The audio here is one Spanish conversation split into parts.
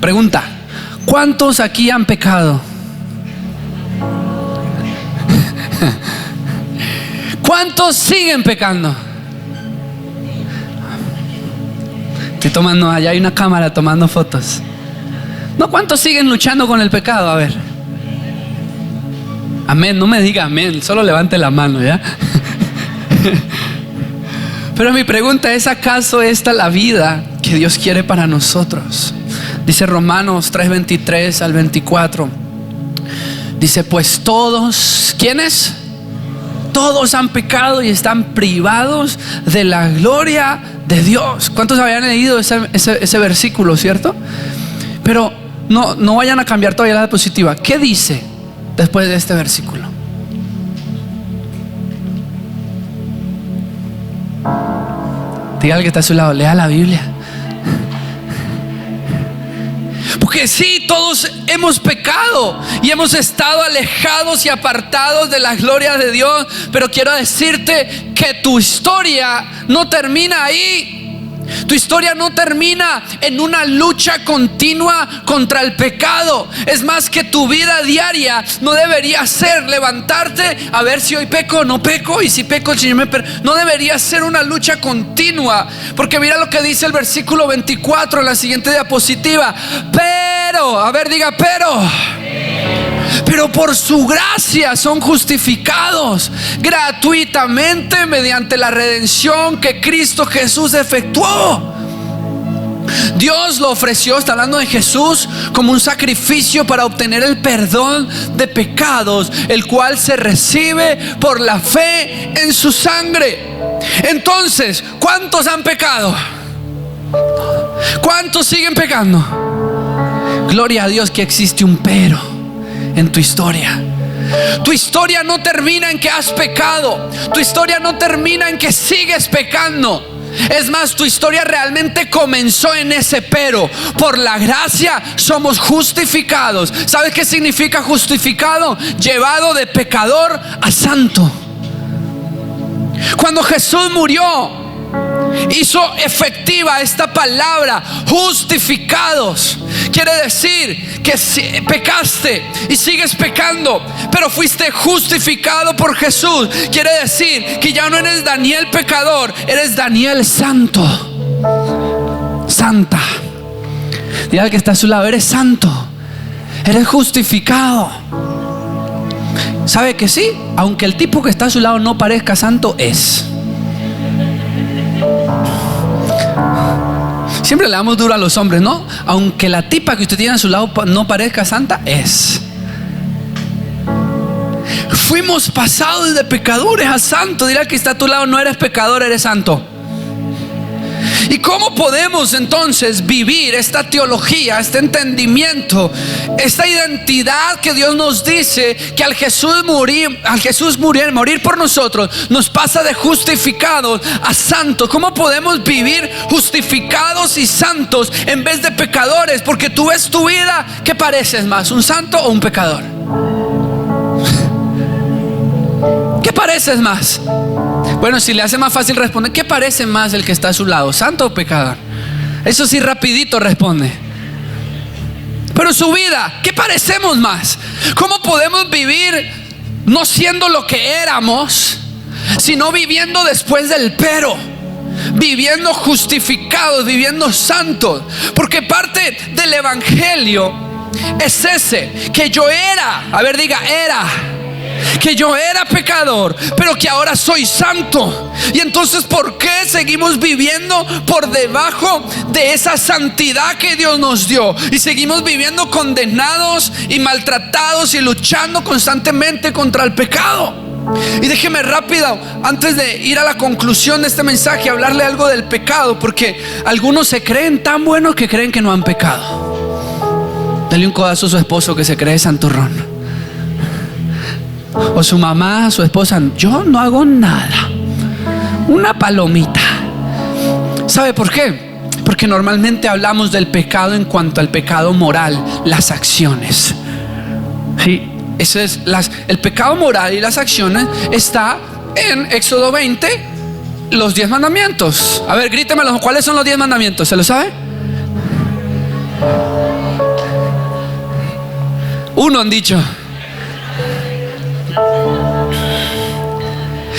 Pregunta: ¿cuántos aquí han pecado? ¿Cuántos siguen pecando? Estoy tomando, allá hay una cámara tomando fotos. No, ¿cuántos siguen luchando con el pecado? A ver. Amén, no me diga amén, solo levante la mano, ¿ya? Pero mi pregunta es: ¿acaso esta es la vida que Dios quiere para nosotros? Dice Romanos 3:23 al 24. Dice: pues todos, ¿quiénes? Todos han pecado y están privados de la gloria de Dios. ¿Cuántos habían leído ese versículo, cierto? Pero no vayan a cambiar todavía la diapositiva. ¿Qué dice después de este versículo? Dígale que está a su lado: lea la Biblia. Porque sí, todos hemos pecado y hemos estado alejados y apartados de la gloria de Dios. Pero quiero decirte que tu historia no termina ahí. Tu historia no termina en una lucha continua contra el pecado. Es más, que tu vida diaria no debería ser levantarte a ver si hoy peco o no peco, y si peco el Señor me perdona. No debería ser una lucha continua, porque mira lo que dice el versículo 24 en la siguiente diapositiva. Pero, a ver, diga pero por su gracia son justificados gratuitamente mediante la redención que Cristo Jesús efectuó. Dios lo ofreció, está hablando de Jesús, como un sacrificio para obtener el perdón de pecados, el cual se recibe por la fe en su sangre. Entonces, ¿cuántos han pecado? ¿Cuántos siguen pecando? Gloria a Dios que existe un pero en tu historia. Tu historia no termina en que has pecado. Tu historia no termina en que sigues pecando. Es más, tu historia realmente comenzó en ese pero. Por la gracia somos justificados. ¿Sabes qué significa justificado? Llevado de pecador a santo. Cuando Jesús murió, hizo efectiva esta palabra, justificados. Quiere decir que si pecaste y sigues pecando, pero fuiste justificado por Jesús. Quiere decir que ya no eres Daniel pecador, eres Daniel santo, santa. Diga al que está a su lado: eres santo, eres justificado. ¿Sabe que sí? Aunque el tipo que está a su lado no parezca santo, es. Siempre le damos duro a los hombres, ¿no? Aunque la tipa que usted tiene a su lado no parezca santa, es. Fuimos pasados de pecadores a santos. Dile al que está a tu lado: no eres pecador, eres santo. ¿Y cómo podemos entonces vivir esta teología, este entendimiento, esta identidad que Dios nos dice que al Jesús morir por nosotros nos pasa de justificados a santos? ¿Cómo podemos vivir justificados y santos en vez de pecadores? Porque tú ves tu vida, ¿qué pareces más? ¿Un santo o un pecador? ¿Qué pareces más? Bueno, si le hace más fácil responder, ¿qué parece más el que está a su lado? ¿Santo o pecador? Eso sí, rapidito responde. Pero su vida, ¿qué parecemos más? ¿Cómo podemos vivir no siendo lo que éramos, sino viviendo después del pero? Viviendo justificados, viviendo santos. Porque parte del evangelio es ese, que yo era, a ver, diga, que yo era pecador, pero que ahora soy santo. Y entonces, ¿por qué seguimos viviendo por debajo de esa santidad que Dios nos dio? Y seguimos viviendo condenados y maltratados y luchando constantemente contra el pecado. Y déjeme rápido, antes de ir a la conclusión de este mensaje, hablarle algo del pecado, porque algunos se creen tan buenos que creen que no han pecado. Dale un codazo a su esposo que se cree santurrón. O su mamá, su esposa: yo no hago nada, una palomita. ¿Sabe por qué? Porque normalmente hablamos del pecado en cuanto al pecado moral, las acciones. Sí, eso es el pecado moral y las acciones está en Éxodo 20, los 10 mandamientos. A ver, grítemelo, ¿cuáles son los 10 mandamientos? ¿Se lo sabe? Uno han dicho.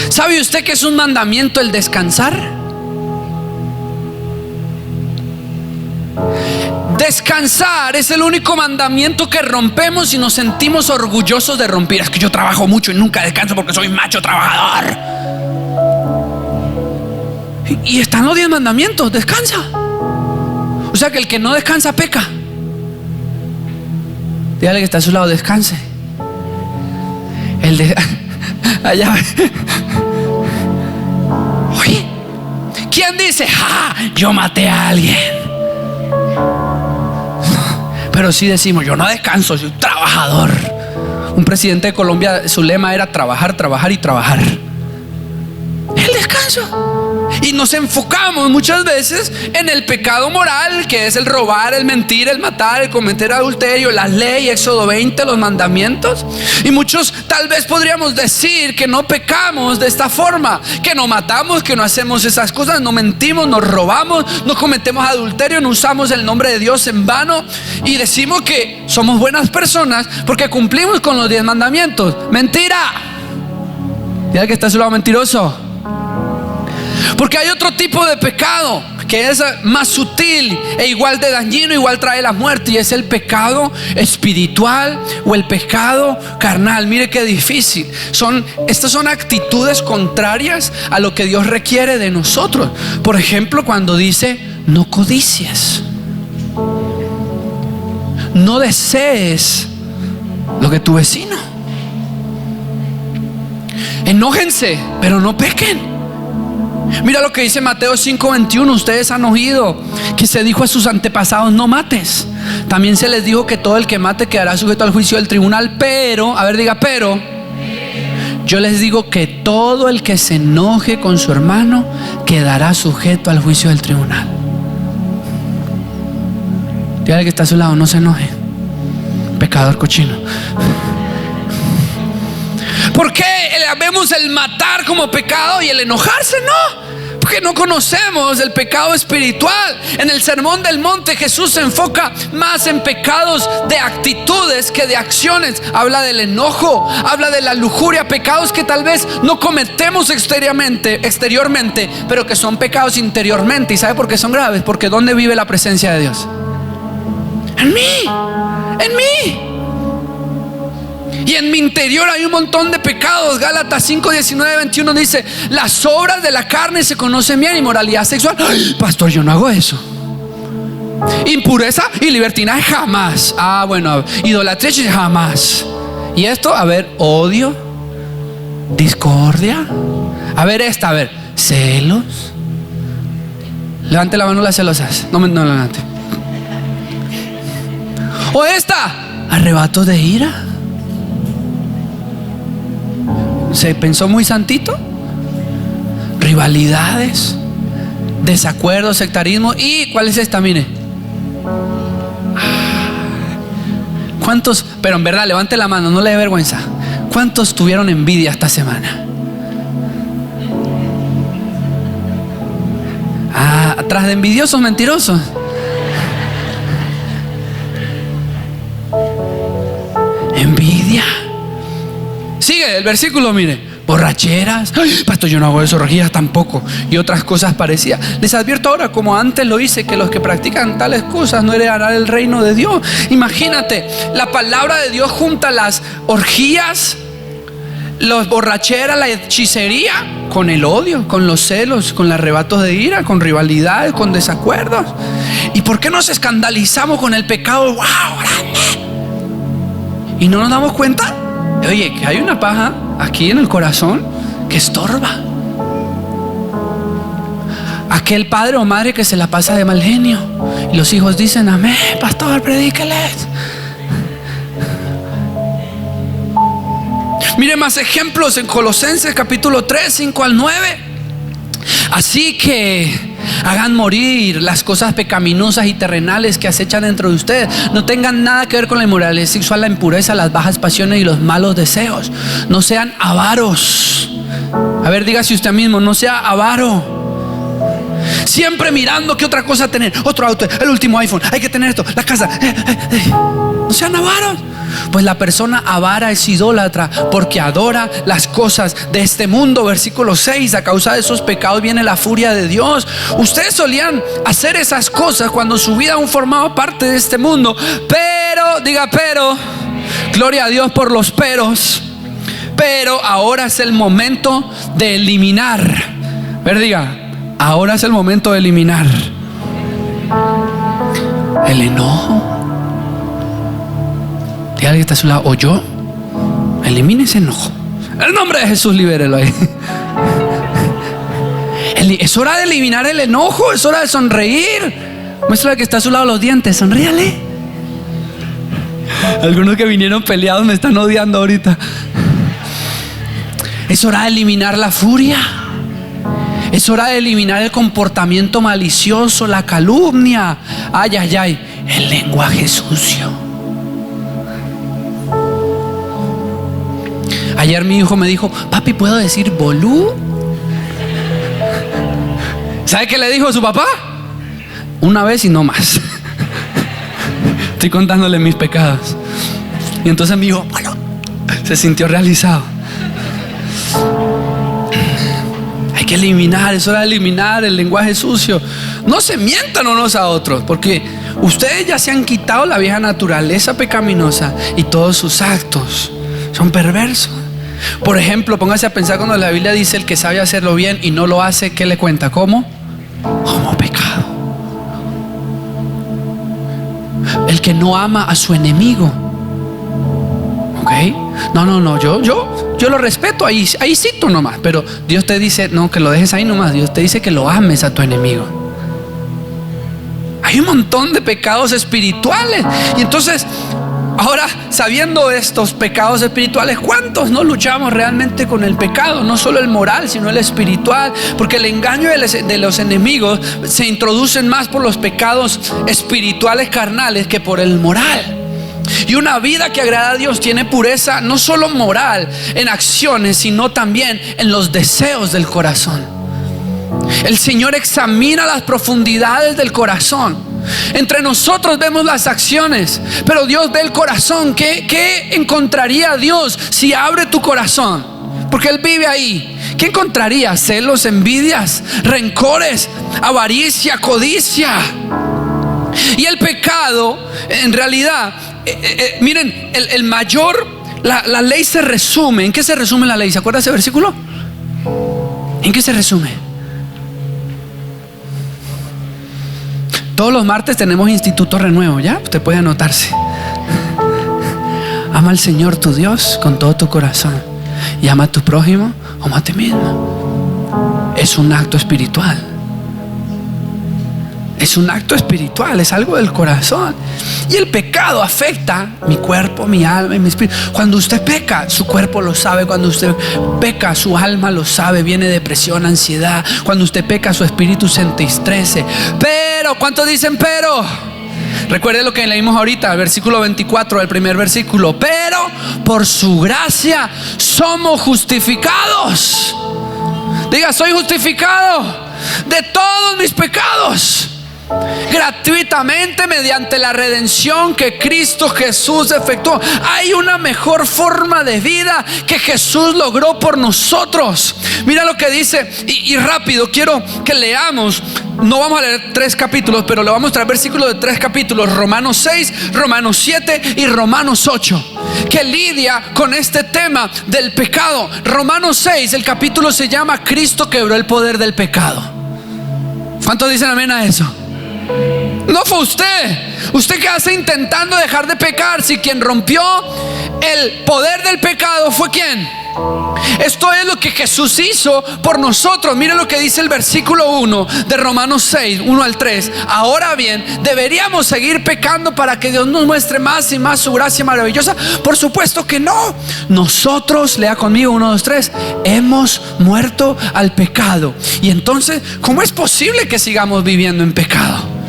¿Sabe usted que es un mandamiento el descansar? Descansar es el único mandamiento que rompemos y nos sentimos orgullosos de romper. Es que yo trabajo mucho y nunca descanso porque soy macho trabajador. Y están los 10 mandamientos, descansa. O sea que el que no descansa peca. Dígale que está a su lado, descanse. Allá. Oye, ¿quién dice, yo maté a alguien? Pero sí decimos, yo no descanso, soy un trabajador. Un presidente de Colombia, su lema era trabajar, trabajar y trabajar. El descanso. Y nos enfocamos muchas veces en el pecado moral, que es el robar, el mentir, el matar, el cometer adulterio, la ley, Éxodo 20, los mandamientos. Y muchos tal vez podríamos decir que no pecamos de esta forma, que no matamos, que no hacemos esas cosas, no mentimos, no robamos, no cometemos adulterio, no usamos el nombre de Dios en vano. Y decimos que somos buenas personas porque cumplimos con los 10 mandamientos. Mentira. Diga que está a su lado, mentiroso. Porque hay otro tipo de pecado que es más sutil e igual de dañino, igual trae la muerte, y es el pecado espiritual o el pecado carnal. Mire qué difícil. Estas son actitudes contrarias a lo que Dios requiere de nosotros. Por ejemplo, cuando dice no codicies, no desees lo que tu vecino. Enójense, pero no pequen. Mira lo que dice Mateo 5:21. Ustedes han oído que se dijo a sus antepasados, no mates. También se les dijo que todo el que mate quedará sujeto al juicio del tribunal. Pero, a ver, diga, pero yo les digo que todo el que se enoje con su hermano quedará sujeto al juicio del tribunal. Dígale que está a su lado, no se enoje, pecador cochino. ¿Por qué vemos el matar como pecado y el enojarse no? Porque no conocemos el pecado espiritual. En el Sermón del Monte Jesús se enfoca más en pecados de actitudes que de acciones. Habla del enojo, habla de la lujuria, pecados que tal vez no cometemos exteriormente, pero que son pecados interiormente. ¿Y sabe por qué son graves? Porque ¿dónde vive la presencia de Dios? En mí, en mí. Y en mi interior hay un montón de pecados. Gálatas 5:19-21 dice: las obras de la carne se conocen bien. Inmoralidad sexual. ¡Ay, pastor, yo no hago eso! Impureza y libertinaje jamás. Bueno, idolatría jamás. Y esto, a ver, odio, discordia. A ver, celos. Levante la mano las celosas. No levante. O arrebatos de ira. Se pensó muy santito. Rivalidades, desacuerdos, sectarismo. ¿Y cuál es esta? Mire. ¿Cuántos? Pero en verdad, levante la mano, no le dé vergüenza. ¿Cuántos tuvieron envidia esta semana? Atrás de envidiosos, mentirosos. Envidia. Sigue el versículo, mire. Borracheras. Ay, pastor, yo no hago eso. Orgías tampoco. Y otras cosas parecidas. Les advierto ahora, como antes lo hice, que los que practican tales cosas no heredarán el reino de Dios. Imagínate, la palabra de Dios junta las orgías, las borracheras, la hechicería, con el odio, con los celos, con los arrebatos de ira, con rivalidades, con desacuerdos. ¿Y por qué nos escandalizamos con el pecado? ¡Wow! Grande. Y no nos damos cuenta. Oye, que hay una paja aquí en el corazón que estorba. Aquel padre o madre que se la pasa de mal genio y los hijos dicen: amén, pastor, predíqueles. Mire más ejemplos en Colosenses capítulo 3, 5 al 9. Así que hagan morir las cosas pecaminosas y terrenales que acechan dentro de ustedes. No tengan nada que ver con la inmoralidad sexual, la impureza, las bajas pasiones y los malos deseos. No sean avaros. A ver, dígase usted mismo: no sea avaro. Siempre mirando qué otra cosa tener. Otro auto, el último iPhone, hay que tener esto, la casa. No sean avaros. Pues la persona avara es idólatra porque adora las cosas de este mundo. Versículo 6, a causa de esos pecados viene la furia de Dios. Ustedes solían hacer esas cosas cuando su vida aún formaba parte de este mundo. Pero, diga pero, gloria a Dios por los peros. Pero ahora es el momento de eliminar. Diga, ahora es el momento de eliminar el enojo. Dígale que está a su lado, o yo, elimine ese enojo. En el nombre de Jesús, libérelo ahí. Es hora de eliminar el enojo, es hora de sonreír. Muéstrale que está a su lado los dientes, sonríale. Algunos que vinieron peleados me están odiando ahorita. Es hora de eliminar la furia. Es hora de eliminar el comportamiento malicioso, la calumnia. Ay, ay, ay, el lenguaje sucio. Ayer mi hijo me dijo, papi, ¿puedo decir bolú? ¿Sabe qué le dijo a su papá? Una vez y no más. Estoy contándole mis pecados. Y entonces mi hijo, bueno, se sintió realizado. Hay que eliminar, es hora de eliminar el lenguaje sucio. No se mientan unos a otros, porque ustedes ya se han quitado la vieja naturaleza pecaminosa y todos sus actos son perversos. Por ejemplo, póngase a pensar cuando la Biblia dice el que sabe hacerlo bien y no lo hace, ¿qué le cuenta? ¿Cómo? Como pecado. El que no ama a su enemigo. ¿Ok? No, yo lo respeto, ahí cito nomás. Pero Dios te dice, no, que lo dejes ahí nomás. Dios te dice que lo ames a tu enemigo. Hay un montón de pecados espirituales. Y entonces, ahora, sabiendo estos pecados espirituales, ¿cuántos no luchamos realmente con el pecado? No solo el moral, sino el espiritual. Porque el engaño de los enemigos se introducen más por los pecados espirituales carnales que por el moral. Y una vida que agrada a Dios tiene pureza no solo moral en acciones, sino también en los deseos del corazón. El Señor examina las profundidades del corazón. Entre nosotros vemos las acciones, pero Dios ve el corazón. ¿Qué encontraría Dios si abre tu corazón? Porque Él vive ahí. ¿Qué encontraría? Celos, envidias, rencores, avaricia, codicia. Y el pecado, en realidad, miren, el mayor, la ley se resume. ¿En qué se resume la ley? ¿Se acuerda ese versículo? ¿En qué se resume? Todos los martes tenemos Instituto Renuevo, ¿ya? Usted puede anotarse. Ama al Señor tu Dios con todo tu corazón y ama a tu prójimo como a ti mismo. Es un acto espiritual. Es un acto espiritual, es algo del corazón. Y el pecado afecta mi cuerpo, mi alma y mi espíritu. Cuando usted peca, su cuerpo lo sabe. Cuando usted peca, su alma lo sabe. Viene depresión, ansiedad. Cuando usted peca, su espíritu se entristece. Pero, ¿cuántos dicen pero? Recuerde lo que leímos ahorita, el versículo 24 del primer versículo. Pero por su gracia somos justificados. Diga, soy justificado de todos mis pecados gratuitamente mediante la redención que Cristo Jesús efectuó. Hay una mejor forma de vida que Jesús logró por nosotros. Mira lo que dice, y rápido quiero que leamos. No vamos a leer 3 capítulos, pero le vamos a traer versículos de 3 capítulos: Romanos 6, Romanos 7 y Romanos 8, que lidia con este tema del pecado. Romanos 6, el capítulo se llama Cristo quebró el poder del pecado. ¿Cuántos dicen amén a eso? No fue usted. ¿Usted qué hace intentando dejar de pecar si quien rompió el poder del pecado fue quién? Esto es lo que Jesús hizo por nosotros. Mire lo que dice el versículo 1 de Romanos 6, 1 al 3. Ahora bien, ¿deberíamos seguir pecando para que Dios nos muestre más y más su gracia maravillosa? Por supuesto que no. Nosotros, lea conmigo, 1, 2, 3, hemos muerto al pecado. Y entonces, ¿cómo es posible que sigamos viviendo en pecado?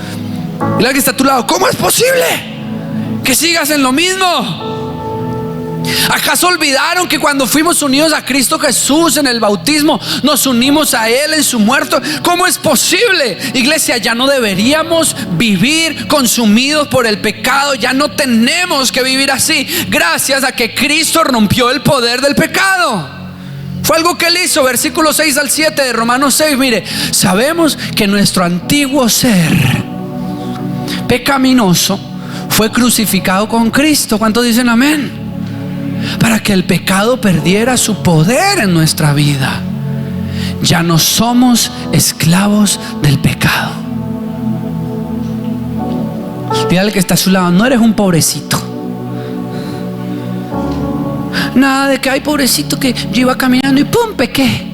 Mira que está a tu lado, ¿cómo es posible que sigas en lo mismo? ¿Acaso olvidaron que cuando fuimos unidos a Cristo Jesús en el bautismo, nos unimos a Él en su muerte? ¿Cómo es posible? Iglesia, ya no deberíamos vivir consumidos por el pecado. Ya no tenemos que vivir así, gracias a que Cristo rompió el poder del pecado. Fue algo que Él hizo. Versículos 6 al 7 de Romanos 6. Mire, sabemos que nuestro antiguo ser pecaminoso fue crucificado con Cristo. ¿Cuántos dicen amén? Para que el pecado perdiera su poder en nuestra vida. Ya no somos esclavos del pecado. Dígale que está a su lado: no eres un pobrecito. Nada de que, ay, pobrecito, que yo iba caminando y pum, pequé.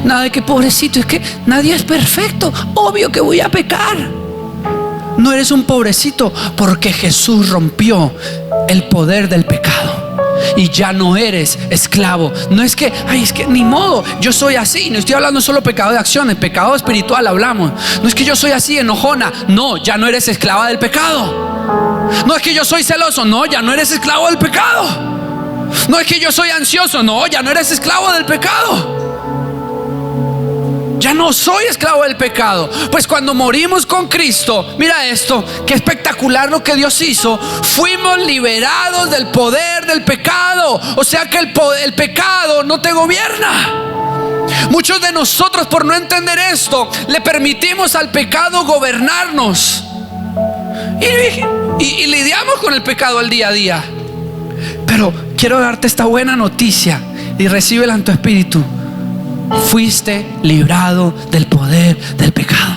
Nada de que, pobrecito, es que nadie es perfecto, obvio que voy a pecar. No eres un pobrecito, porque Jesús rompió el poder del pecado y ya no eres esclavo. No es que, ay, es que ni modo, yo soy así. No estoy hablando solo pecado de acciones, pecado espiritual hablamos. No es que yo soy así, enojona. No, ya no eres esclava del pecado. No es que yo soy celoso. No, ya no eres esclavo del pecado. No es que yo soy ansioso. No, ya no eres esclavo del pecado. Ya no soy esclavo del pecado. Pues cuando morimos con Cristo, mira esto, qué espectacular lo que Dios hizo. Fuimos liberados del poder del pecado. O sea que el pecado no te gobierna. Muchos de nosotros, por no entender esto, le permitimos al pecado gobernarnos y lidiamos con el pecado al día a día. Pero quiero darte esta buena noticia y recíbela en tu espíritu. Fuiste librado del poder del pecado.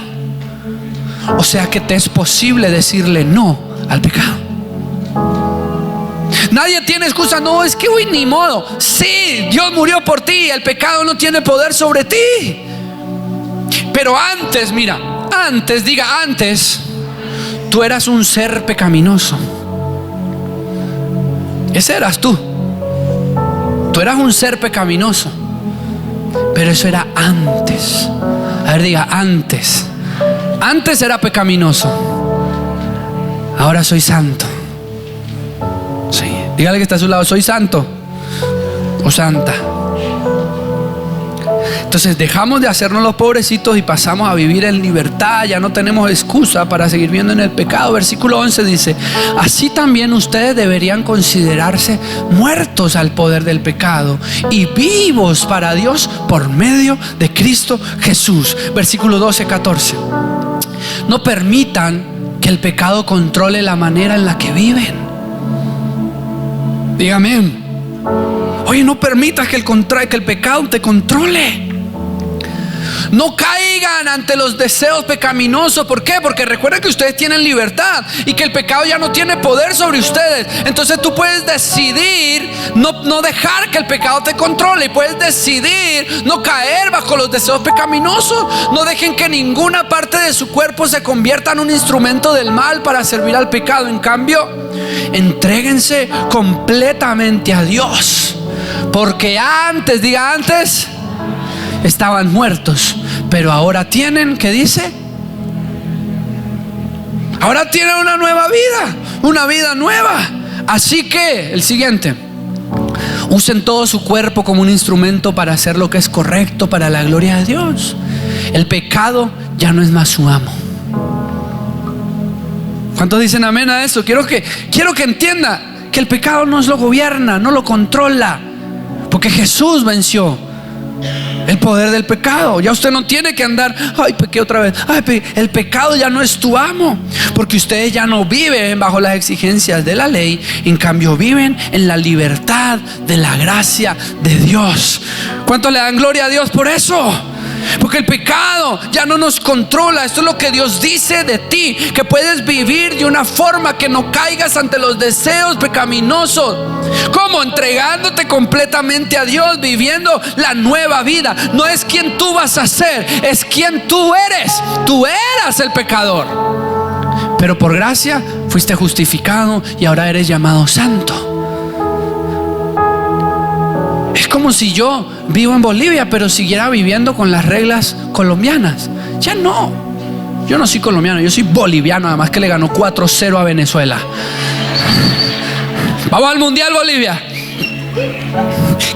O sea que te es posible decirle no al pecado. Nadie tiene excusa. No, es que uy, ni modo. Sí, Dios murió por ti. El pecado no tiene poder sobre ti. Pero antes, mira, antes tú eras un ser pecaminoso. Ese eras tú. Tú eras un ser pecaminoso. Pero eso era antes. A ver, diga, antes. Antes era pecaminoso. Ahora soy santo. Sí. Dígale que está a su lado: soy santo o santa. Entonces dejamos de hacernos los pobrecitos y pasamos a vivir en libertad. Ya no tenemos excusa para seguir viviendo en el pecado. Versículo 11 dice: así también ustedes deberían considerarse muertos al poder del pecado y vivos para Dios por medio de Cristo Jesús. Versículo 12, 14. No permitan que el pecado controle la manera en la que viven. Dígame. Oye, no permitas que el pecado te controle. No caigan ante los deseos pecaminosos. ¿Por qué? Porque recuerden que ustedes tienen libertad y que el pecado ya no tiene poder sobre ustedes. Entonces tú puedes decidir no dejar que el pecado te controle. Y puedes decidir no caer bajo los deseos pecaminosos. No dejen que ninguna parte de su cuerpo se convierta en un instrumento del mal para servir al pecado. En cambio, entréguense completamente a Dios. Porque antes, diga antes, estaban muertos, pero ahora tienen, ¿qué dice? Ahora tienen una nueva vida, una vida nueva. Así que, el siguiente: usen todo su cuerpo como un instrumento para hacer lo que es correcto para la gloria de Dios. El pecado ya no es más su amo. ¿Cuántos dicen amén a eso? Quiero que entienda que el pecado no lo gobierna, no lo controla, porque Jesús venció el poder del pecado. Ya usted no tiene que andar, ay, pequé otra vez. Ay, el pecado ya no es tu amo, porque ustedes ya no viven bajo las exigencias de la ley. En cambio viven en la libertad de la gracia de Dios. ¿Cuánto le dan gloria a Dios por eso? Porque el pecado ya no nos controla. Esto es lo que Dios dice de ti, que puedes vivir de una forma que no caigas ante los deseos pecaminosos. ¿Cómo? Entregándote completamente a Dios, viviendo la nueva vida. No es quien tú vas a ser, es quien tú eres. Tú eras el pecador, pero por gracia fuiste justificado y ahora eres llamado santo. Es como si yo vivo en Bolivia, pero siguiera viviendo con las reglas colombianas. Ya no. Yo no soy colombiano, yo soy boliviano. Además que le ganó 4-0 a Venezuela. Vamos al Mundial, Bolivia.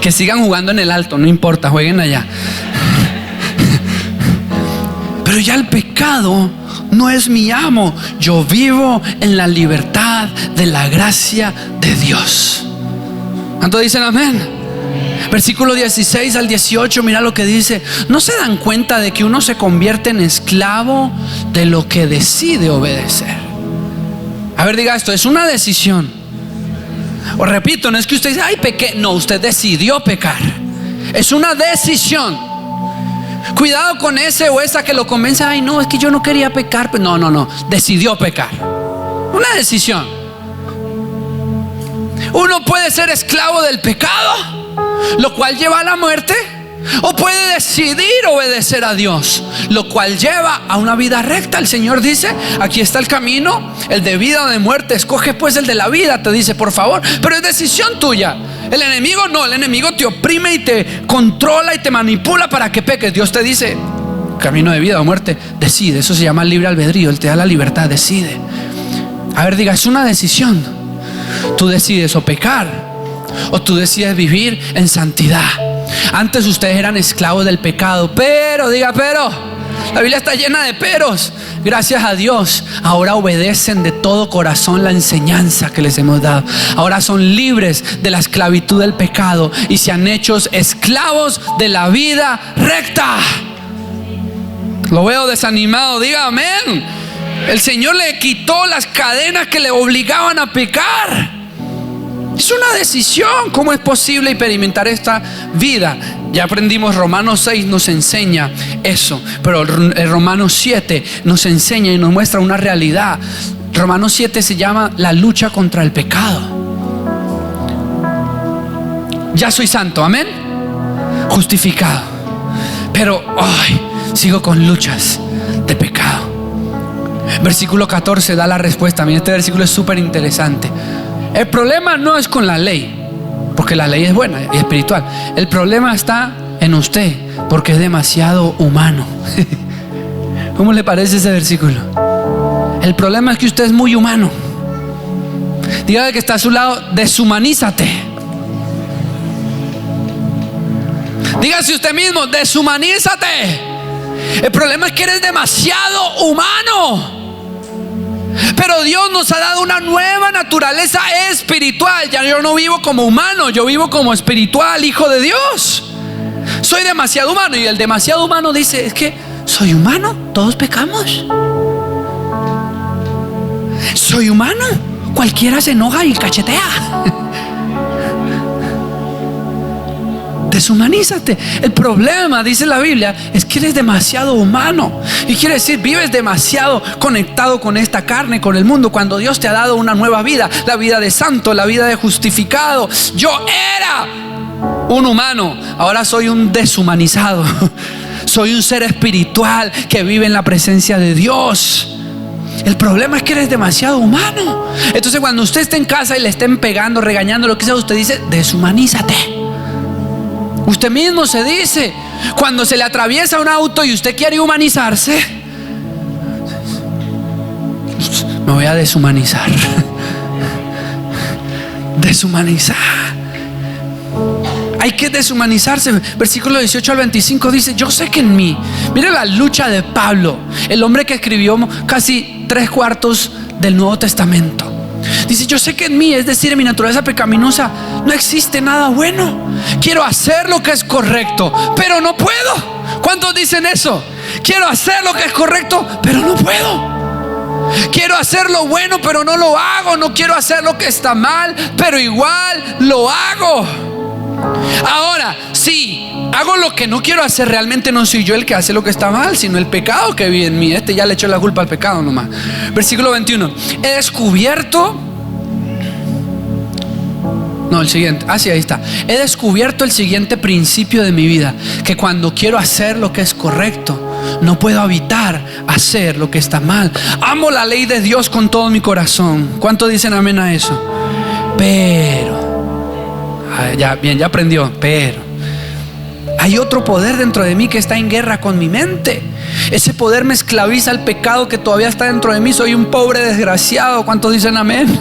Que sigan jugando en el Alto, no importa, jueguen allá. Pero ya el pecado no es mi amo. Yo vivo en la libertad de la gracia de Dios. ¿Cuántos dicen amén? Versículo 16 al 18, mira lo que dice. ¿No se dan cuenta de que uno se convierte en esclavo de lo que decide obedecer? A ver, diga esto, es una decisión. O repito, no es que usted dice, ay, pequé. No, usted decidió pecar. Es una decisión. Cuidado con ese o esa que lo convence. Ay, no, es que yo no quería pecar. Pues no, decidió pecar. Una decisión. Uno puede ser esclavo del pecado, lo cual lleva a la muerte, o puede decidir obedecer a Dios, lo cual lleva a una vida recta. El Señor dice, aquí está el camino, el de vida o de muerte. Escoge pues el de la vida, te dice, por favor. Pero es decisión tuya. El enemigo no, el enemigo te oprime y te controla y te manipula para que peques. Dios te dice, camino de vida o muerte, decide. Eso se llama libre albedrío. Él te da la libertad, decide. A ver, diga, es una decisión. Tú decides o pecar, o tú decides vivir en santidad. Antes ustedes eran esclavos del pecado, pero, diga pero, la Biblia está llena de peros. Gracias a Dios, ahora obedecen de todo corazón la enseñanza que les hemos dado. Ahora son libres de la esclavitud del pecado y se han hecho esclavos de la vida recta. Lo veo desanimado, diga amén. El Señor le quitó las cadenas que le obligaban a pecar. Es una decisión. ¿Cómo es posible experimentar esta vida? Ya aprendimos, Romanos 6 nos enseña eso, pero el Romanos 7 nos enseña y nos muestra una realidad. Romanos 7 se llama la lucha contra el pecado. Ya soy santo, amén, justificado, pero sigo con luchas de pecado. Versículo 14 da la respuesta. Miren, este versículo es súper interesante. El problema no es con la ley, porque la ley es buena y espiritual. El problema está en usted, porque es demasiado humano. ¿Cómo le parece ese versículo? El problema es que usted es muy humano. Dígale que está a su lado, deshumanízate. Dígase usted mismo, deshumanízate. El problema es que eres demasiado humano. Pero Dios nos ha dado una nueva naturaleza espiritual. Ya yo no vivo como humano, yo vivo como espiritual, hijo de Dios. Soy demasiado humano. Y el demasiado humano dice, es que soy humano, todos pecamos. Soy humano, cualquiera se enoja y cachetea. Deshumanízate. El problema, dice la Biblia, es que eres demasiado humano. Y quiere decir, vives demasiado conectado con esta carne, con el mundo, cuando Dios te ha dado una nueva vida, la vida de santo, la vida de justificado. Yo era un humano, ahora soy un deshumanizado. Soy un ser espiritual que vive en la presencia de Dios. El problema es que eres demasiado humano. Entonces cuando usted esté en casa y le estén pegando, regañando, lo que sea, usted dice, deshumanízate. Usted mismo se dice, cuando se le atraviesa un auto y usted quiere humanizarse, me voy a deshumanizar. Deshumanizar. Hay que deshumanizarse. Versículo 18 al 25 dice, yo sé que en mí, mire la lucha de Pablo, el hombre que escribió casi 3/4 del Nuevo Testamento. Dice, yo sé que en mí, es decir, en mi naturaleza pecaminosa, no existe nada bueno. Quiero hacer lo que es correcto, pero no puedo. ¿Cuántos dicen eso? Quiero hacer lo que es correcto, pero no puedo. Quiero hacer lo bueno, pero no lo hago. No quiero hacer lo que está mal, pero igual lo hago. Ahora, si hago lo que no quiero hacer, realmente no soy yo el que hace lo que está mal, sino el pecado que vive en mí. Ya le echó la culpa al pecado nomás. Versículo 21. He descubierto. No, el siguiente. Sí, ahí está. He descubierto el siguiente principio de mi vida: que cuando quiero hacer lo que es correcto, no puedo evitar hacer lo que está mal. Amo la ley de Dios con todo mi corazón. ¿Cuántos dicen amén a eso? Pero ya aprendió. Pero hay otro poder dentro de mí que está en guerra con mi mente. Ese poder me esclaviza al pecado que todavía está dentro de mí. Soy un pobre desgraciado. ¿Cuántos dicen amén?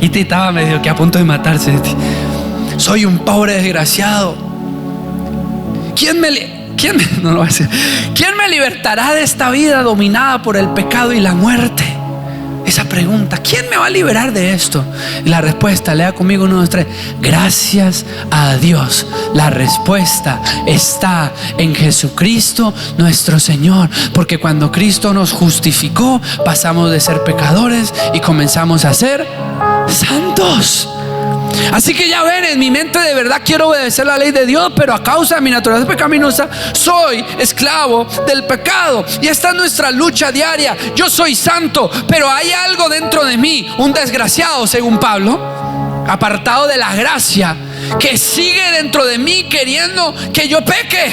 Y te estaba medio que a punto de matarse. Soy un pobre desgraciado. ¿Quién me libertará de esta vida dominada por el pecado y la muerte? Esa pregunta, ¿quién me va a liberar de esto? Y la respuesta, lea conmigo 1, 2, 3. Gracias a Dios. La respuesta está en Jesucristo nuestro Señor. Porque cuando Cristo nos justificó, pasamos de ser pecadores y comenzamos a ser santos. Así que ya ven, en mi mente de verdad quiero obedecer la ley de Dios, pero a causa de mi naturaleza pecaminosa soy esclavo del pecado. Y esta es nuestra lucha diaria. Yo soy santo, pero hay algo dentro de mí, un desgraciado según Pablo, apartado de la gracia, que sigue dentro de mí queriendo que yo peque.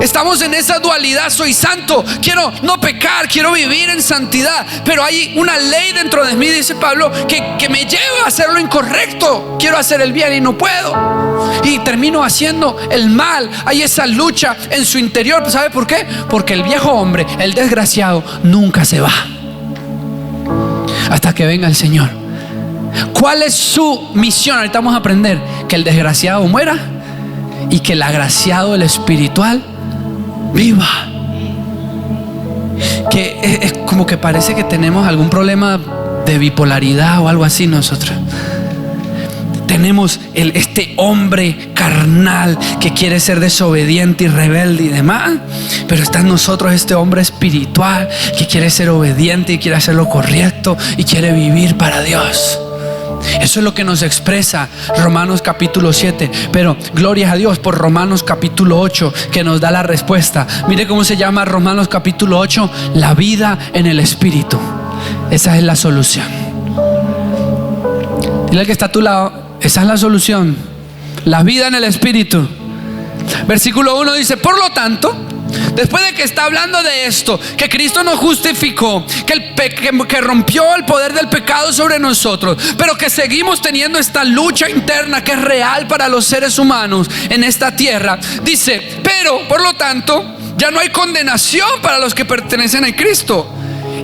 Estamos en esa dualidad. Soy santo, quiero no pecar, quiero vivir en santidad, pero hay una ley dentro de mí, dice Pablo, que me lleva a hacer lo incorrecto. Quiero hacer el bien y no puedo, y termino haciendo el mal. Hay esa lucha en su interior. ¿Sabe por qué? Porque el viejo hombre, el desgraciado, nunca se va hasta que venga el Señor. ¿Cuál es su misión? Ahorita vamos a aprender que el desgraciado muera y que el agraciado, el espiritual, viva. Que es como que parece que tenemos algún problema de bipolaridad o algo así nosotros. Tenemos este hombre carnal que quiere ser desobediente y rebelde y demás, pero está en nosotros este hombre espiritual que quiere ser obediente y quiere hacer lo correcto y quiere vivir para Dios. Eso es lo que nos expresa Romanos capítulo 7. Pero gloria a Dios por Romanos capítulo 8, que nos da la respuesta. Mire cómo se llama Romanos capítulo 8: la vida en el Espíritu. Esa es la solución. Dile al que está a tu lado, esa es la solución, la vida en el Espíritu. Versículo 1 dice: por lo tanto, después de que está hablando de esto, que Cristo nos justificó, que rompió el poder del pecado sobre nosotros, pero que seguimos teniendo esta lucha interna que es real para los seres humanos en esta tierra, dice: pero por lo tanto ya no hay condenación para los que pertenecen a Cristo.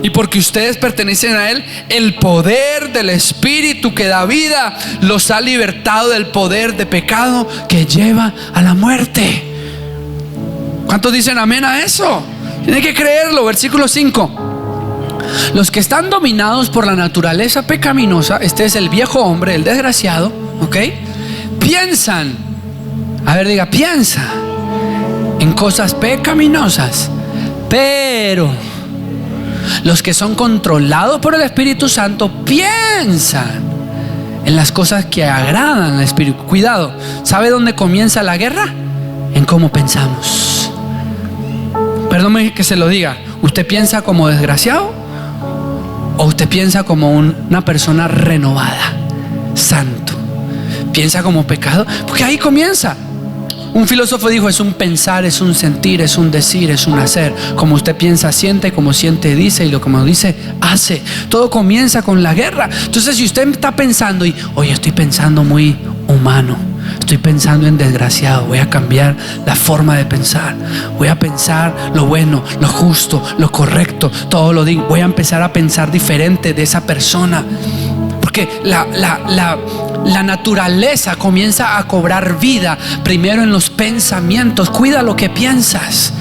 Y porque ustedes pertenecen a Él, el poder del Espíritu que da vida los ha libertado del poder de pecado que lleva a la muerte. ¿Cuántos dicen amén a eso? Tienen que creerlo. Versículo 5: los que están dominados por la naturaleza pecaminosa, este es el viejo hombre, el desgraciado, ¿ok? Piensan, a ver, diga, piensa en cosas pecaminosas. Pero los que son controlados por el Espíritu Santo piensan en las cosas que agradan al Espíritu. Cuidado, ¿sabe dónde comienza la guerra? En cómo pensamos. Perdóneme que se lo diga. ¿Usted piensa como desgraciado o usted piensa como una persona renovada, santo? ¿Piensa como pecado? Porque ahí comienza. Un filósofo dijo: es un pensar, es un sentir, es un decir, es un hacer. Como usted piensa, siente, como siente, dice, y lo como dice, hace. Todo comienza con la guerra. Entonces, si usted está pensando y, oye, estoy pensando muy humano, estoy pensando en desgraciado, voy a cambiar la forma de pensar, voy a pensar lo bueno, lo justo, lo correcto, todo lo digo, voy a empezar a pensar diferente de esa persona. Porque la naturaleza comienza a cobrar vida primero en los pensamientos. Cuida lo que piensas.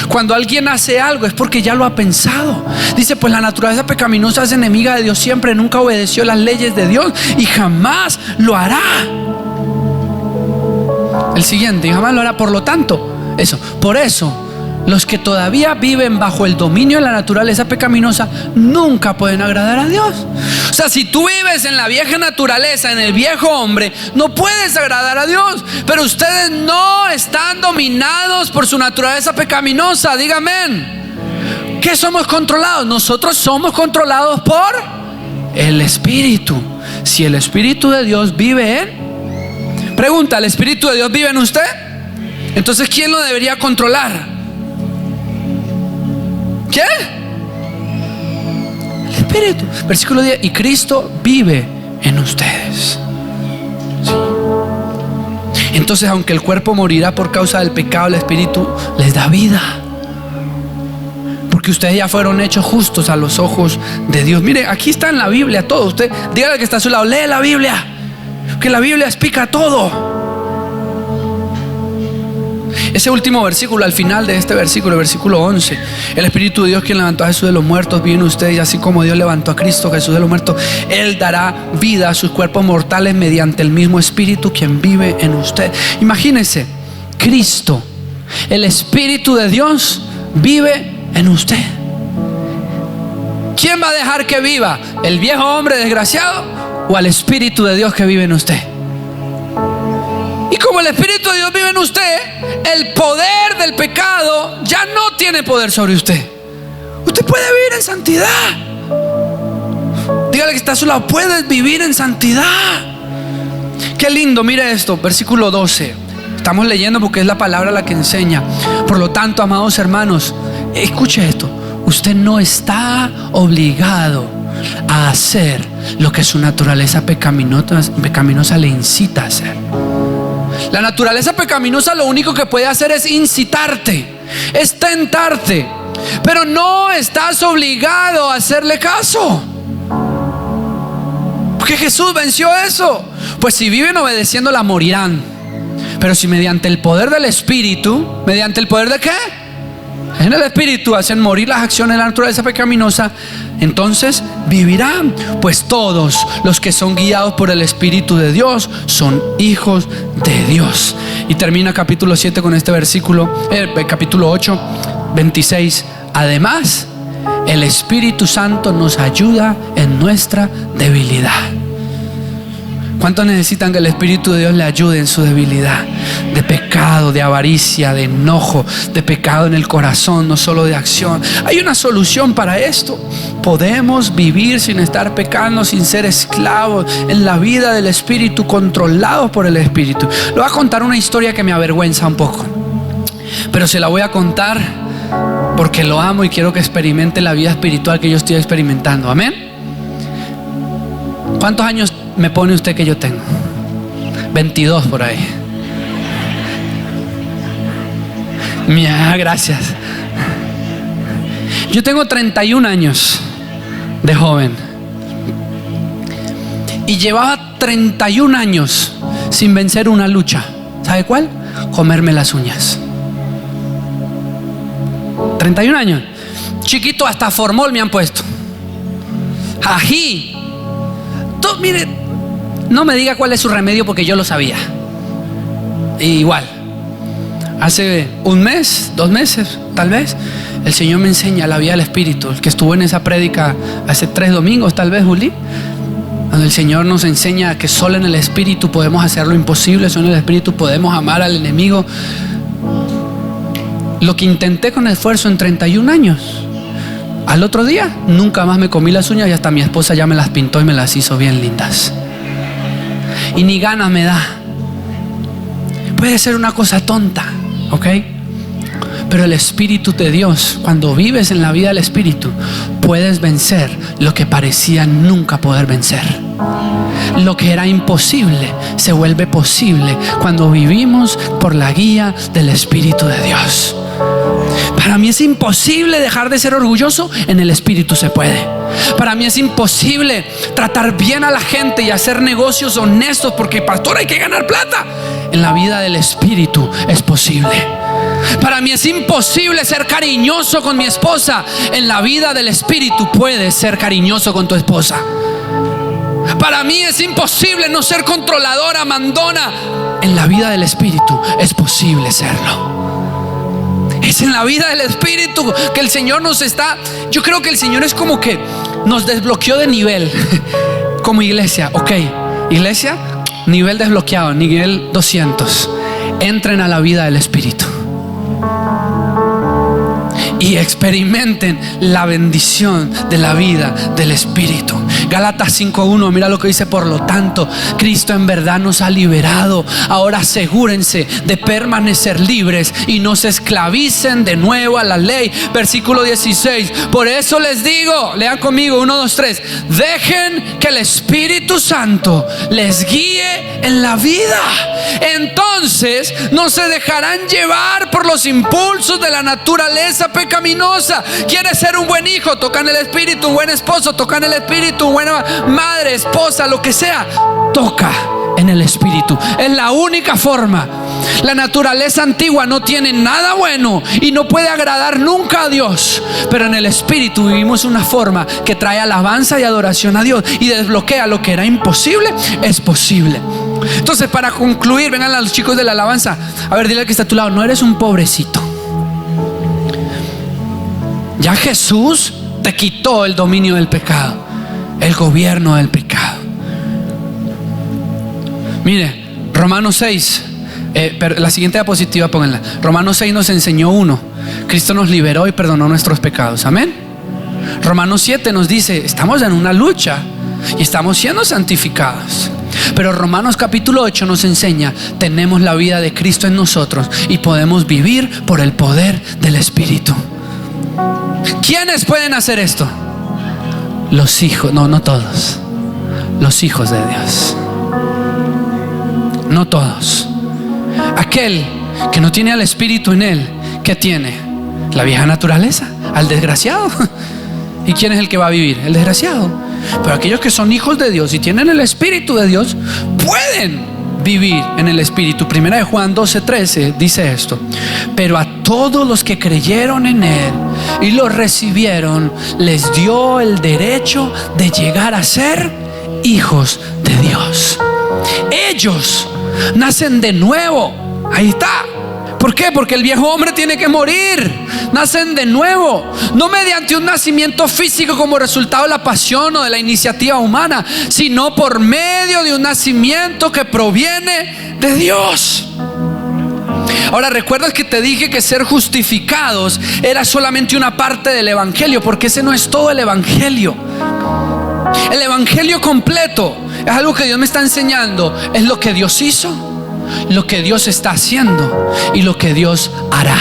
Cuando alguien hace algo es porque ya lo ha pensado. Dice: pues la naturaleza pecaminosa es enemiga de Dios siempre, nunca obedeció las leyes de Dios y jamás lo hará. El siguiente: y jamás lo hará. Por lo tanto, por eso los que todavía viven bajo el dominio de la naturaleza pecaminosa nunca pueden agradar a Dios. O sea, si tú vives en la vieja naturaleza, en el viejo hombre, no puedes agradar a Dios. Pero ustedes no están dominados por su naturaleza pecaminosa. Dígame, ¿qué somos controlados? Nosotros somos controlados por el Espíritu. Si el Espíritu de Dios vive en... Pregunta: ¿el Espíritu de Dios vive en usted? Entonces, ¿quién lo debería controlar? ¿Qué? El Espíritu. Versículo 10: y Cristo vive en ustedes. Sí. Entonces, aunque el cuerpo morirá por causa del pecado, el Espíritu les da vida. porque ustedes ya fueron hechos justos a los ojos de Dios. Mire, aquí está en la Biblia todo. Usted dígale al que está a su lado, lee la Biblia, que la Biblia explica todo. Ese último versículo, al final de este versículo, el versículo 11: el Espíritu de Dios, quien levantó a Jesús de los muertos, vive en ustedes, y así como Dios levantó a Cristo Jesús de los muertos, Él dará vida a sus cuerpos mortales mediante el mismo Espíritu quien vive en usted. Imagínese, Cristo, el Espíritu de Dios, vive en usted. ¿Quién va a dejar que viva? ¿El viejo hombre desgraciado o al Espíritu de Dios que vive en usted? Y como el Espíritu de Dios vive en usted, el poder del pecado ya no tiene poder sobre usted. Usted puede vivir en santidad. Dígale que está a su lado, puedes vivir en santidad. Qué lindo, mire esto, versículo 12. Estamos leyendo porque es la palabra la que enseña. Por lo tanto, amados hermanos, escuche esto: usted no está obligado a hacer lo que su naturaleza pecaminosa le incita a hacer. La naturaleza pecaminosa lo único que puede hacer es incitarte, es tentarte, pero no estás obligado a hacerle caso, porque Jesús venció eso. Pues si viven obedeciéndola morirán, pero si mediante el poder del Espíritu, ¿mediante el poder de qué? En el Espíritu hacen morir las acciones de la naturaleza pecaminosa, entonces vivirán. Pues todos los que son guiados por el Espíritu de Dios son hijos de Dios. Y termina capítulo 7 con este versículo, capítulo 8, 26. Además, el Espíritu Santo nos ayuda en nuestra debilidad. ¿Cuántos necesitan que el Espíritu de Dios le ayude en su debilidad? De pecado, de avaricia, de enojo, de pecado en el corazón, no solo de acción. Hay una solución para esto. Podemos vivir sin estar pecando, sin ser esclavos, en la vida del Espíritu, controlados por el Espíritu. Le voy a contar una historia que me avergüenza un poco, pero se la voy a contar porque lo amo y quiero que experimente la vida espiritual que yo estoy experimentando. Amén. ¿Cuántos años me pone usted que yo tengo? 22 por ahí. Mira, gracias. Yo tengo 31 años de joven y llevaba 31 años sin vencer una lucha. ¿Sabe cuál? Comerme las uñas. 31 años. Chiquito, hasta formol me han puesto. Ají. Mire, no me diga cuál es su remedio porque yo lo sabía. Igual, hace un mes, 2 meses, tal vez, el Señor me enseña la vida del Espíritu. El que estuvo en esa prédica hace 3 domingos, tal vez, Juli, donde el Señor nos enseña que solo en el Espíritu podemos hacer lo imposible, solo en el Espíritu podemos amar al enemigo. Lo que intenté con esfuerzo en 31 años, al otro día nunca más me comí las uñas y hasta mi esposa ya me las pintó y me las hizo bien lindas. Y ni ganas me da. Puede ser una cosa tonta, ¿ok? Pero el Espíritu de Dios, cuando vives en la vida del Espíritu, puedes vencer lo que parecía nunca poder vencer. Lo que era imposible se vuelve posible cuando vivimos por la guía del Espíritu de Dios. Para mí es imposible dejar de ser orgulloso. En el Espíritu se puede. Para mí es imposible tratar bien a la gente y hacer negocios honestos porque, pastor, hay que ganar plata. En la vida del Espíritu es posible. Para mí es imposible ser cariñoso con mi esposa. En la vida del Espíritu puedes ser cariñoso con tu esposa. Para mí es imposible no ser controladora, mandona. En la vida del Espíritu es posible serlo. Es en la vida del Espíritu que el Señor nos está. Yo creo que el Señor es como que nos desbloqueó de nivel como iglesia. Ok, iglesia, nivel desbloqueado, nivel 200. Entren a la vida del Espíritu y experimenten la bendición de la vida del Espíritu. Gálatas 5:1, mira lo que dice: por lo tanto, Cristo en verdad nos ha liberado. Ahora asegúrense de permanecer libres y no se esclavicen de nuevo a la ley. Versículo 16: por eso les digo, lean conmigo, 1, 2, 3: dejen que el Espíritu Santo les guíe en la vida. Entonces no se dejarán llevar por los impulsos de la naturaleza pecaminosa. ¿Quieres ser un buen hijo? Toca en el Espíritu. Un buen esposo, toca en el Espíritu. Buena madre, esposa, lo que sea, toca en el Espíritu. Es la única forma. La naturaleza antigua no tiene nada bueno y no puede agradar nunca a Dios, pero en el Espíritu vivimos una forma que trae alabanza y adoración a Dios y desbloquea lo que era imposible, es posible. Entonces, para concluir, vengan los chicos de la alabanza. A ver, dile al que está a tu lado: no eres un pobrecito. Ya Jesús te quitó el dominio del pecado, el gobierno del pecado. Mire, Romanos 6, pero la siguiente diapositiva pónganla. Romanos 6 nos enseñó Cristo nos liberó y perdonó nuestros pecados. Amén. Romanos 7 nos dice: estamos en una lucha y estamos siendo santificados. Pero Romanos capítulo 8 nos enseña: tenemos la vida de Cristo en nosotros y podemos vivir por el poder del Espíritu. ¿Quiénes pueden hacer esto? Los hijos, no todos. Los hijos de Dios. No todos. Aquel que no tiene al Espíritu en él, ¿qué tiene? La vieja naturaleza, al desgraciado. ¿Y quién es el que va a vivir? El desgraciado. Pero aquellos que son hijos de Dios y tienen el Espíritu de Dios, pueden vivir en el Espíritu. Primera de Juan 12:13 dice esto: pero a todos los que creyeron en él y lo recibieron, les dio el derecho de llegar a ser hijos de Dios. Ellos nacen de nuevo. Ahí está. ¿Por qué? Porque el viejo hombre tiene que morir. Nacen de nuevo, no mediante un nacimiento físico como resultado de la pasión o de la iniciativa humana, sino por medio de un nacimiento que proviene de Dios. Ahora, ¿recuerdas que te dije que ser justificados era solamente una parte del evangelio? Porque ese no es todo el evangelio. El evangelio completo es algo que Dios me está enseñando. Es lo que Dios hizo, lo que Dios está haciendo y lo que Dios hará.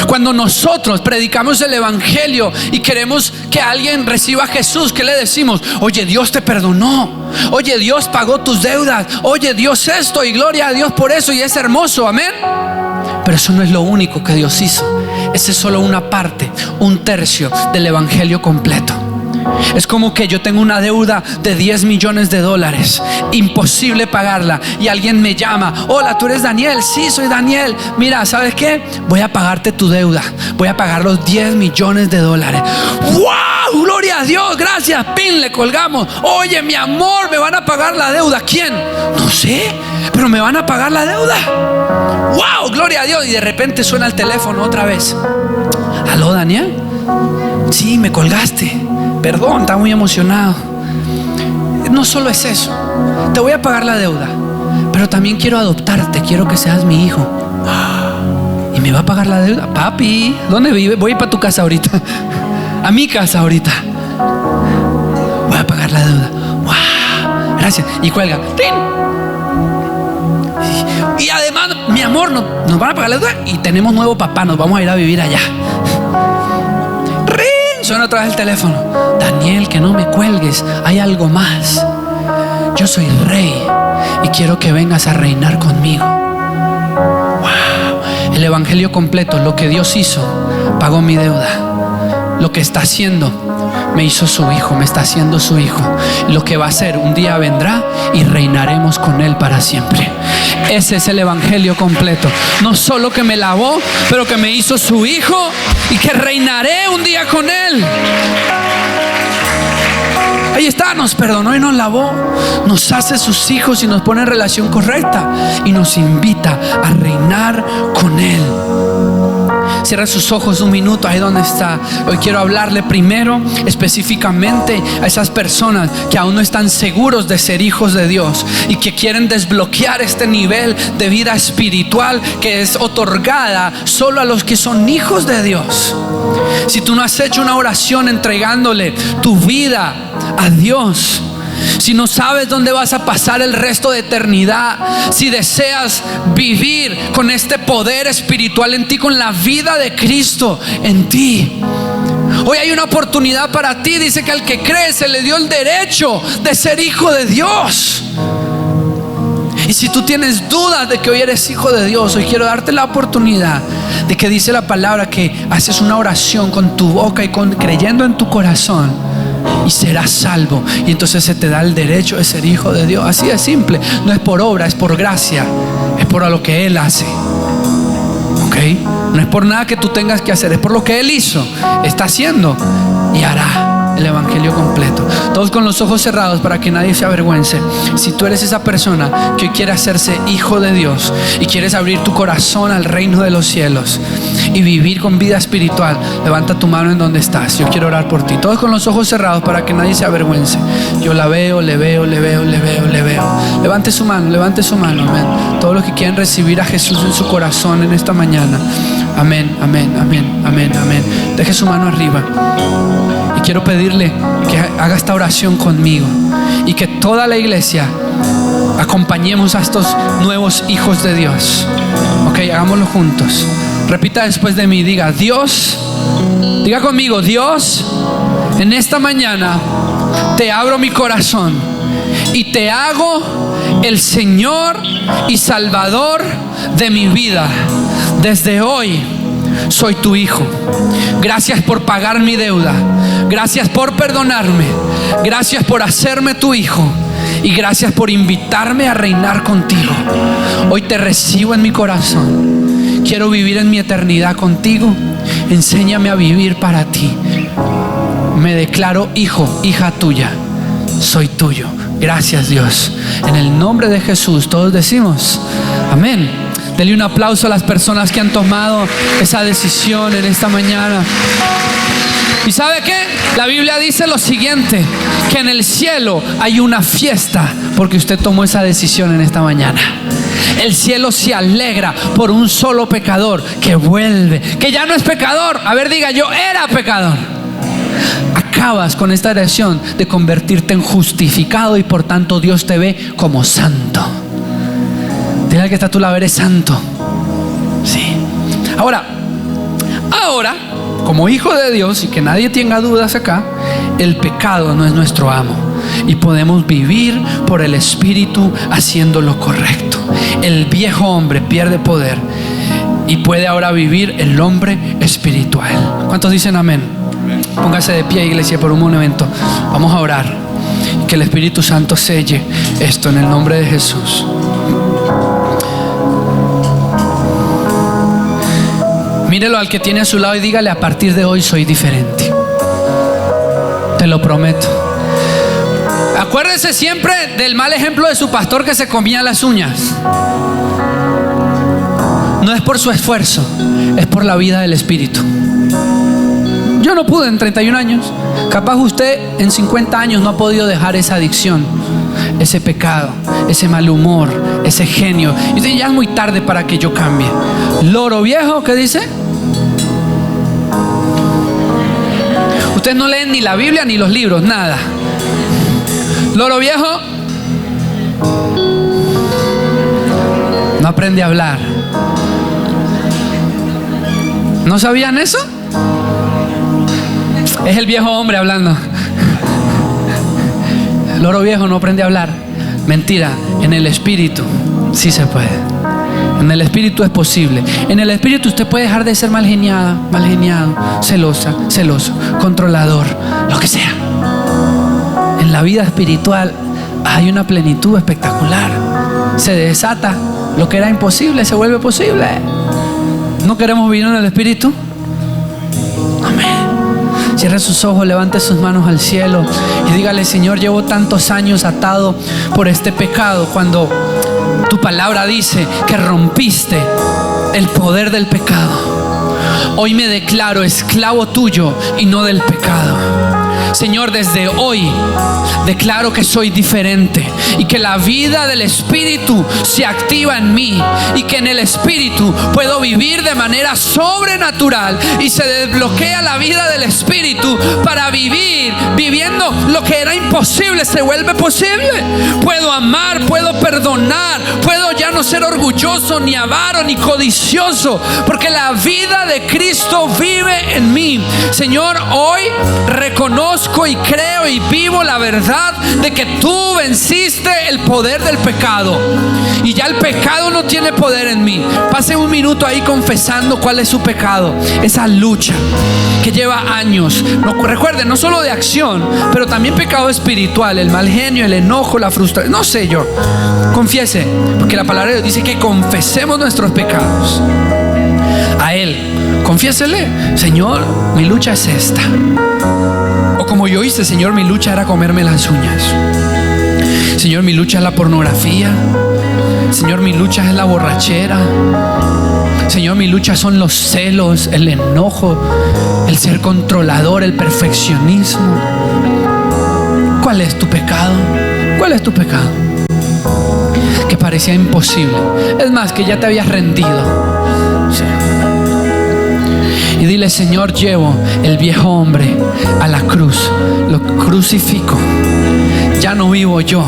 Cuando nosotros predicamos el evangelio y queremos que alguien reciba a Jesús, ¿qué le decimos? Oye, Dios te perdonó. Oye, Dios pagó tus deudas. Oye, Dios esto, y gloria a Dios por eso, y es hermoso, amén. Pero eso no es lo único que Dios hizo. Esa es solo una parte, un tercio del evangelio completo. Es como que yo tengo una deuda de $10 millones, imposible pagarla, y alguien me llama: hola, ¿tú eres Daniel? Sí, soy Daniel. Mira, ¿sabes qué? Voy a pagarte tu deuda. Voy a pagar los $10 millones. ¡Wow! Gloria a Dios, gracias. Pin, le colgamos. Oye, mi amor, me van a pagar la deuda. ¿Quién? No sé, pero me van a pagar la deuda. ¡Wow! Gloria a Dios. Y de repente suena el teléfono otra vez. ¿Aló, Daniel? Sí, me colgaste. Perdón, estaba muy emocionado. No solo es eso, te voy a pagar la deuda, pero también quiero adoptarte, quiero que seas mi hijo. ¿Y me va a pagar la deuda? Papi, ¿dónde vive? Voy para tu casa ahorita. A mi casa ahorita. Voy a pagar la deuda. ¡Wow! Gracias. Y cuelga. ¡Tin! Y además, mi amor, nos van a pagar la deuda y tenemos nuevo papá, nos vamos a ir a vivir allá. Suena otra vez el teléfono. Daniel, que no me cuelgues, hay algo más. Yo soy rey y quiero que vengas a reinar conmigo. Wow. El evangelio completo, lo que Dios hizo, pagó mi deuda. Lo que está haciendo, me hizo su hijo, me está haciendo su hijo. Lo que va a hacer, un día vendrá y reinaremos con él para siempre. Ese es el evangelio completo. No solo que me lavó, pero que me hizo su hijo y que reinaré un día con él. Ahí está, nos perdonó y nos lavó, nos hace sus hijos y nos pone en relación correcta y nos invita a reinar con él. Cierra sus ojos un minuto ahí donde está. Hoy quiero hablarle primero específicamente a esas personas que aún no están seguros de ser hijos de Dios y que quieren desbloquear este nivel de vida espiritual que es otorgada solo a los que son hijos de Dios. Si tú no has hecho una oración entregándole tu vida a Dios, si no sabes dónde vas a pasar el resto de eternidad, si deseas vivir con este poder espiritual en ti, con la vida de Cristo en ti, hoy hay una oportunidad para ti. Dice que al que cree se le dio el derecho de ser hijo de Dios. Y si tú tienes dudas de que hoy eres hijo de Dios, hoy quiero darte la oportunidad de que dice la palabra que haces una oración con tu boca y creyendo en tu corazón, y serás salvo. Y entonces se te da el derecho de ser hijo de Dios. Así de simple. No es por obra, es por gracia. Es por lo que Él hace. ¿Ok? No es por nada que tú tengas que hacer, es por lo que Él hizo, está haciendo y hará el evangelio completo. Todos con los ojos cerrados para que nadie se avergüence. Si tú eres esa persona que hoy quiere hacerse hijo de Dios y quieres abrir tu corazón al reino de los cielos y vivir con vida espiritual, levanta tu mano en donde estás. Yo quiero orar por ti. Todos con los ojos cerrados para que nadie se avergüence. Yo la veo, le veo. Levante su mano, amén. Todos los que quieren recibir a Jesús en su corazón en esta mañana, amén. Deje su mano arriba. Y quiero pedirle que haga esta oración conmigo y que toda la iglesia acompañemos a estos nuevos hijos de Dios. Ok, hagámoslo juntos. Repita después de mí, diga conmigo, Dios, en esta mañana te abro mi corazón y te hago el Señor y Salvador de mi vida. Desde hoy soy tu hijo. Gracias por pagar mi deuda. Gracias por perdonarme. Gracias por hacerme tu hijo. Y gracias por invitarme a reinar contigo. Hoy te recibo en mi corazón. Quiero vivir en mi eternidad contigo. Enséñame a vivir para ti. Me declaro hijo, hija tuya. Soy tuyo. Gracias, Dios. En el nombre de Jesús todos decimos amén. Dele un aplauso a las personas que han tomado esa decisión en esta mañana. ¿Y sabe qué? La Biblia dice lo siguiente, que en el cielo hay una fiesta porque usted tomó esa decisión en esta mañana. El cielo se alegra por un solo pecador que vuelve, que ya no es pecador. A ver, diga, yo era pecador. Acabas con esta decisión de convertirte en justificado y por tanto Dios te ve como santo. Dile al que está a tu lado, eres santo. Sí. Ahora, como hijo de Dios, y que nadie tenga dudas acá, el pecado no es nuestro amo y podemos vivir por el Espíritu haciendo lo correcto. El viejo hombre pierde poder y puede ahora vivir el hombre espiritual. ¿Cuántos dicen amén? Póngase de pie, iglesia, por un momento. Vamos a orar. Que el Espíritu Santo selle esto en el nombre de Jesús. Mírelo al que tiene a su lado y dígale: a partir de hoy soy diferente. Te lo prometo. Acuérdese siempre del mal ejemplo de su pastor que se comía las uñas. No es por su esfuerzo, es por la vida del Espíritu. Yo no pude en 31 años. Capaz usted en 50 años no ha podido dejar esa adicción, ese pecado, ese mal humor, ese genio. Y dice: ya es muy tarde para que yo cambie. Loro viejo, ¿qué dice? Ustedes no leen ni la Biblia ni los libros, nada. Loro viejo no aprende a hablar. ¿No sabían eso? Es el viejo hombre hablando. El loro viejo no aprende a hablar. Mentira, en el Espíritu sí se puede. En el Espíritu es posible. En el Espíritu usted puede dejar de ser mal geniado, celosa, celoso, controlador, lo que sea. En la vida espiritual hay una plenitud espectacular. Se desata lo que era imposible, se vuelve posible. ¿No queremos vivir en el Espíritu? Amén. Cierre sus ojos, levante sus manos al cielo y dígale: Señor, llevo tantos años atado por este pecado, cuando tu palabra dice que rompiste el poder del pecado. Hoy me declaro esclavo tuyo y no del pecado. Señor, desde hoy declaro que soy diferente y que la vida del Espíritu se activa en mí y que en el Espíritu puedo vivir de manera sobrenatural y se desbloquea la vida del Espíritu para viviendo lo que era imposible se vuelve posible. Puedo amar, puedo perdonar, puedo ya no ser orgulloso, ni avaro, ni codicioso, porque la vida de Cristo vive en mí. Señor, hoy reconozco y creo y vivo la verdad de que tú venciste el poder del pecado y ya el pecado no tiene poder en mí. Pase un minuto ahí confesando cuál es su pecado, esa lucha que lleva años. Recuerden, no solo de acción, pero también pecado espiritual, el mal genio, el enojo, la frustración, no sé yo. Confiese, porque la palabra de Dios dice que confesemos nuestros pecados a Él. Confiésele: Señor, mi lucha es esta. O como yo hice: Señor, mi lucha era comerme las uñas. Señor, mi lucha es la pornografía. Señor, mi lucha es la borrachera. Señor, mi lucha son los celos, el enojo, el ser controlador, el perfeccionismo. ¿Cuál es tu pecado? ¿Cuál es tu pecado? Que parecía imposible. Es más, que ya te habías rendido. Sí. Y dile: Señor, llevo el viejo hombre a la cruz, lo crucifico. Ya no vivo yo,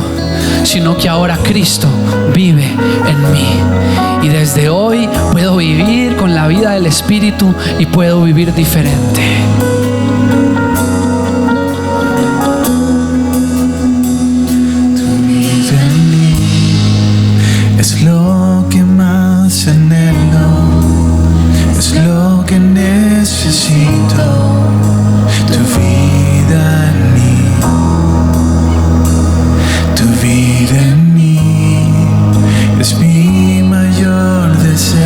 sino que ahora Cristo vive en mí. Y desde hoy puedo vivir con la vida del Espíritu y puedo vivir diferente. Tu vida en mí es lo que más anhelo, es lo que necesito. Tu vida en mí, tu vida en mí es mi mayor deseo.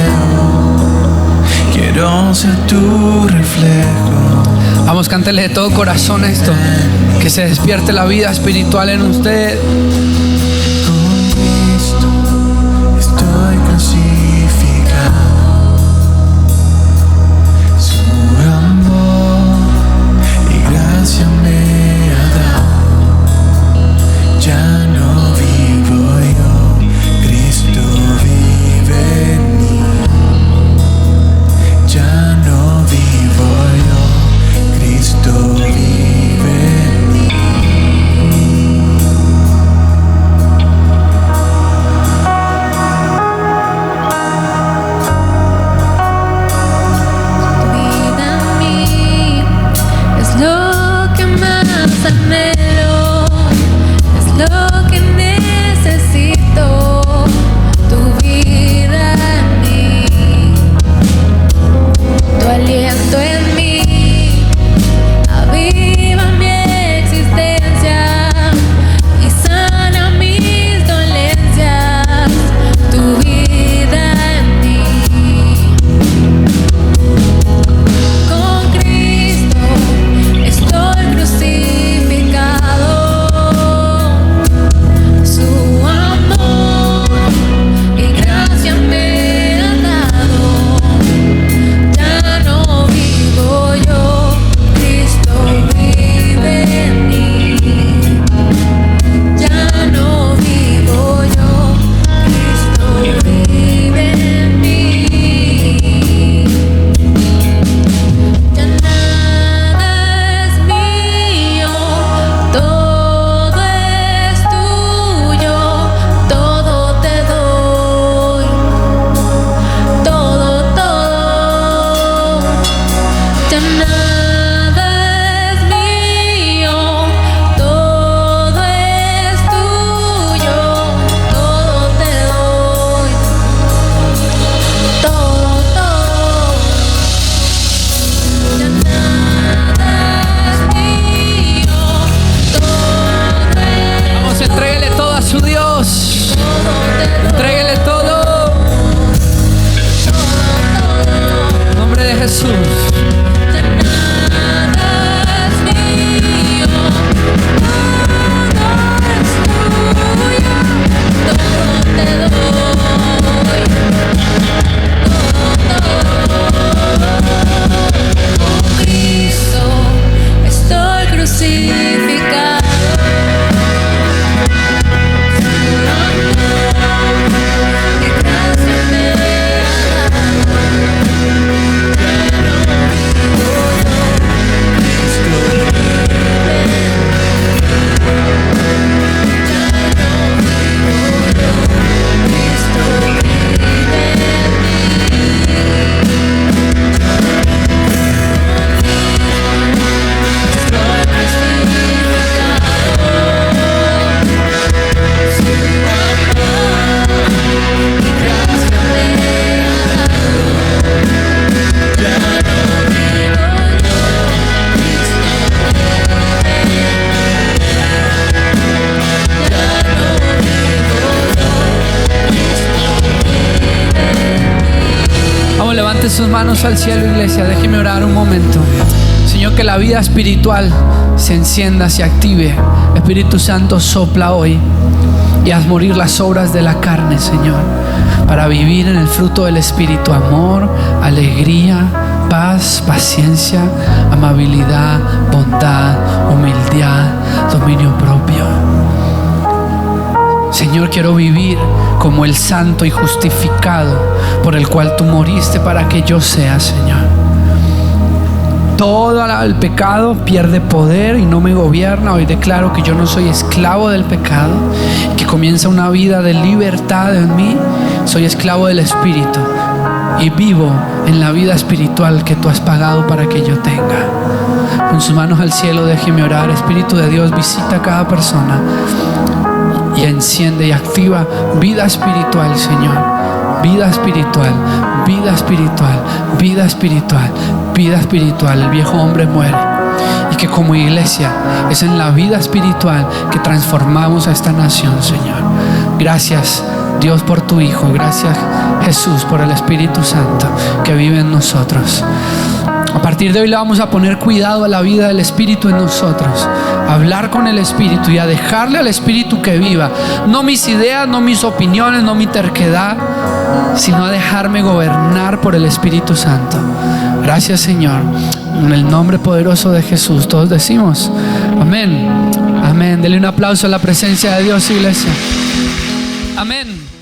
Quiero ser tu reflejo. Vamos, cántele de todo corazón esto. Que se despierte la vida espiritual en usted. Con Cristo estoy crucificado. Su amor y gracia me ha dado. Ya no vivo yo, Cristo vive en mí. Ya no vivo yo, Cristo vive en mí. sus manos al cielo, iglesia. Déjeme orar un momento. Señor, que la vida espiritual se encienda, se active. Espíritu Santo, sopla hoy y haz morir las obras de la carne, Señor, para vivir en el fruto del Espíritu: amor, alegría, paz, paciencia, amabilidad, bondad, humildad, dominio propio. Señor, quiero vivir como el santo y justificado por el cual tú moriste para que yo sea, Señor. Todo el pecado pierde poder y no me gobierna. Hoy declaro que yo no soy esclavo del pecado, que comienza una vida de libertad en mí. Soy esclavo del Espíritu y vivo en la vida espiritual que tú has pagado para que yo tenga. Con sus manos al cielo, déjeme orar. Espíritu de Dios, visita a cada persona y enciende y activa vida espiritual, Señor. Vida espiritual, vida espiritual, vida espiritual, vida espiritual. El viejo hombre muere, y que como iglesia es en la vida espiritual que transformamos a esta nación, Señor. Gracias, Dios, por tu Hijo. Gracias, Jesús, por el Espíritu Santo que vive en nosotros. A partir de hoy le vamos a poner cuidado a la vida del Espíritu en nosotros, a hablar con el Espíritu y a dejarle al Espíritu que viva. No mis ideas, no mis opiniones, no mi terquedad, sino a dejarme gobernar por el Espíritu Santo. Gracias, Señor. En el nombre poderoso de Jesús todos decimos amén. Amén. Dele un aplauso a la presencia de Dios, iglesia. Amén.